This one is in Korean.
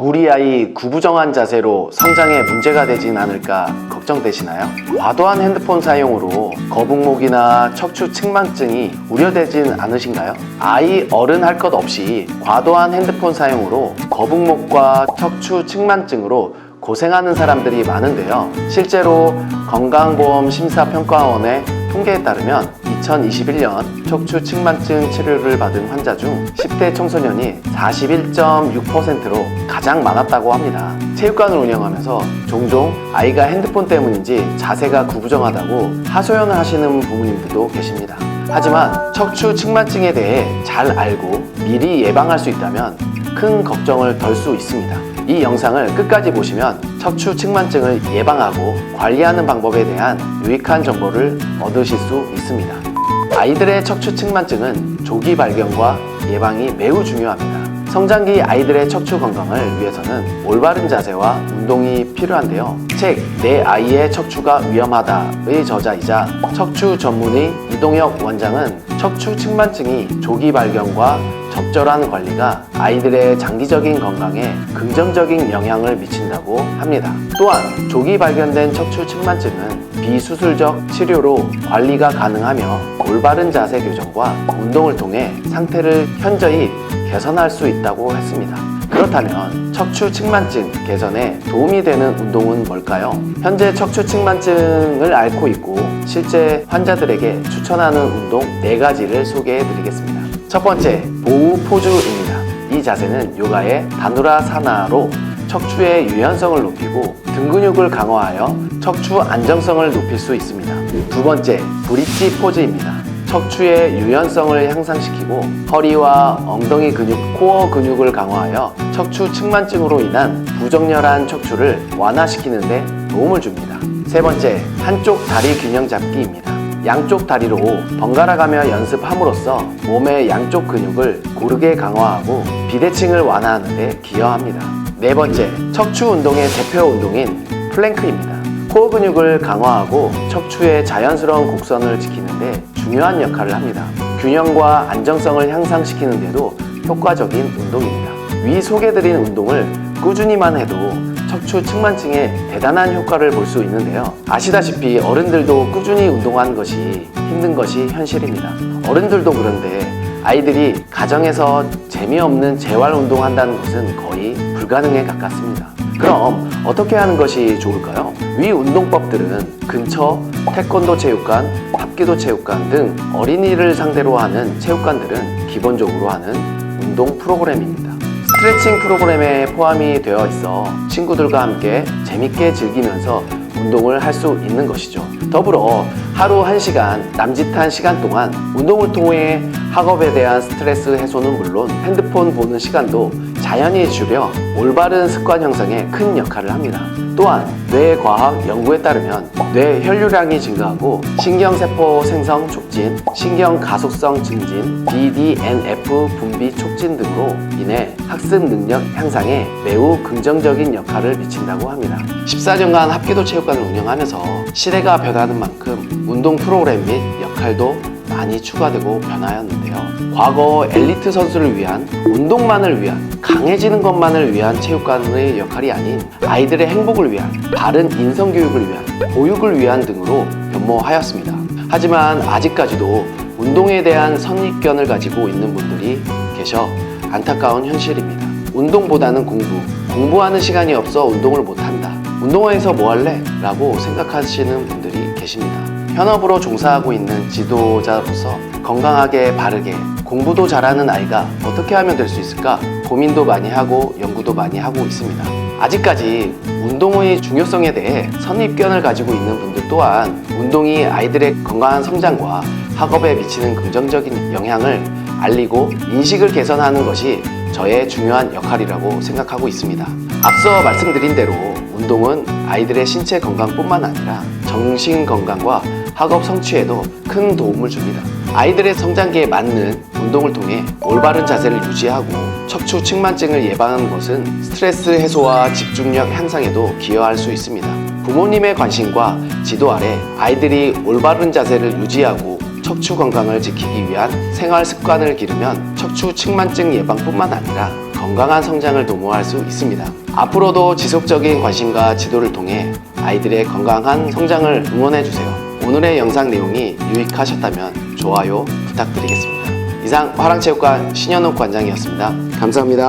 우리 아이 구부정한 자세로 성장에 문제가 되진 않을까 걱정되시나요? 과도한 핸드폰 사용으로 거북목이나 척추 측만증이 우려되진 않으신가요? 아이 어른 할 것 없이 과도한 핸드폰 사용으로 거북목과 척추 측만증으로 고생하는 사람들이 많은데요. 실제로 건강보험심사평가원의 통계에 따르면 2021년 척추 측만증 치료를 받은 환자 중 10대 청소년이 41.6%로 가장 많았다고 합니다. 체육관을 운영하면서 종종 아이가 핸드폰 때문인지 자세가 구부정하다고 하소연을 하시는 부모님들도 계십니다. 하지만 척추 측만증에 대해 잘 알고 미리 예방할 수 있다면 큰 걱정을 덜 수 있습니다. 이 영상을 끝까지 보시면 척추 측만증을 예방하고 관리하는 방법에 대한 유익한 정보를 얻으실 수 있습니다. 아이들의 척추 측만증은 조기 발견과 예방이 매우 중요합니다. 성장기 아이들의 척추 건강을 위해서는 올바른 자세와 운동이 필요한데요. 책 내 아이의 척추가 위험하다의 저자이자 척추 전문의 이동혁 원장은 척추 측만증이 조기 발견과 적절한 관리가 아이들의 장기적인 건강에 긍정적인 영향을 미친다고 합니다. 또한 조기 발견된 척추 측만증은 비수술적 치료로 관리가 가능하며 올바른 자세 교정과 운동을 통해 상태를 현저히 개선할 수 있다고 했습니다. 그렇다면 척추 측만증 개선에 도움이 되는 운동은 뭘까요? 현재 척추 측만증을 앓고 있고 실제 환자들에게 추천하는 운동 4가지를 소개해 드리겠습니다. 첫 번째, 보우 포즈입니다. 이 자세는 요가의 다누라사나로 척추의 유연성을 높이고 등 근육을 강화하여 척추 안정성을 높일 수 있습니다. 두 번째, 브릿지 포즈입니다. 척추의 유연성을 향상시키고 허리와 엉덩이 근육, 코어 근육을 강화하여 척추 측만증으로 인한 부정렬한 척추를 완화시키는 데 도움을 줍니다. 세 번째, 한쪽 다리 균형 잡기입니다. 양쪽 다리로 번갈아 가며 연습함으로써 몸의 양쪽 근육을 고르게 강화하고 비대칭을 완화하는 데 기여합니다. 네 번째, 척추 운동의 대표 운동인 플랭크입니다. 코어 근육을 강화하고 척추의 자연스러운 곡선을 지키는데 중요한 역할을 합니다. 균형과 안정성을 향상시키는 데도 효과적인 운동입니다. 위 소개드린 운동을 꾸준히만 해도 척추 측만증에 대단한 효과를 볼 수 있는데요. 아시다시피 어른들도 꾸준히 운동하는 것이 힘든 것이 현실입니다. 어른들도 그런데 아이들이 가정에서 재미없는 재활 운동한다는 것은 거의 불가능에 가깝습니다. 그럼 어떻게 하는 것이 좋을까요? 위 운동법들은 근처 태권도 체육관, 합기도 체육관 등 어린이를 상대로 하는 체육관들은 기본적으로 하는 운동 프로그램입니다. 스트레칭 프로그램에 포함이 되어 있어 친구들과 함께 재밌게 즐기면서 운동을 할 수 있는 것이죠. 더불어 하루 1시간 남짓한 시간 동안 운동을 통해 학업에 대한 스트레스 해소는 물론 핸드폰 보는 시간도 자연히 줄여 올바른 습관 형성에 큰 역할을 합니다. 또한 뇌과학 연구에 따르면 뇌 혈류량이 증가하고 신경세포 생성 촉진, 신경 가속성 증진, BDNF 분비 촉진 등으로 인해 학습 능력 향상에 매우 긍정적인 역할을 미친다고 합니다. 14년간 합기도 체육관을 운영하면서 시대가 변하는 만큼 운동 프로그램 및 역할도 많이 추가되고 변화하였는데요. 과거 엘리트 선수를 위한 운동만을 위한 강해지는 것만을 위한 체육관의 역할이 아닌 아이들의 행복을 위한 바른 인성교육을 위한 보육을 위한 등으로 변모하였습니다. 하지만 아직까지도 운동에 대한 선입견을 가지고 있는 분들이 계셔 안타까운 현실입니다. 운동보다는 공부하는 시간이 없어 운동을 못한다. 운동화에서 뭐 할래? 라고 생각하시는 분들이 계십니다. 현업으로 종사하고 있는 지도자로서 건강하게 바르게 공부도 잘하는 아이가 어떻게 하면 될 수 있을까 고민도 많이 하고 연구도 많이 하고 있습니다. 아직까지 운동의 중요성에 대해 선입견을 가지고 있는 분들 또한 운동이 아이들의 건강한 성장과 학업에 미치는 긍정적인 영향을 알리고 인식을 개선하는 것이 저의 중요한 역할이라고 생각하고 있습니다. 앞서 말씀드린 대로 운동은 아이들의 신체 건강뿐만 아니라 정신 건강과 학업 성취에도 큰 도움을 줍니다. 아이들의 성장기에 맞는 운동을 통해 올바른 자세를 유지하고 척추 측만증을 예방하는 것은 스트레스 해소와 집중력 향상에도 기여할 수 있습니다. 부모님의 관심과 지도 아래 아이들이 올바른 자세를 유지하고 척추 건강을 지키기 위한 생활 습관을 기르면 척추 측만증 예방뿐만 아니라 건강한 성장을 도모할 수 있습니다. 앞으로도 지속적인 관심과 지도를 통해 아이들의 건강한 성장을 응원해주세요. 오늘의 영상 내용이 유익하셨다면 좋아요 부탁드리겠습니다. 이상 화랑체육관 신현욱 관장이었습니다. 감사합니다.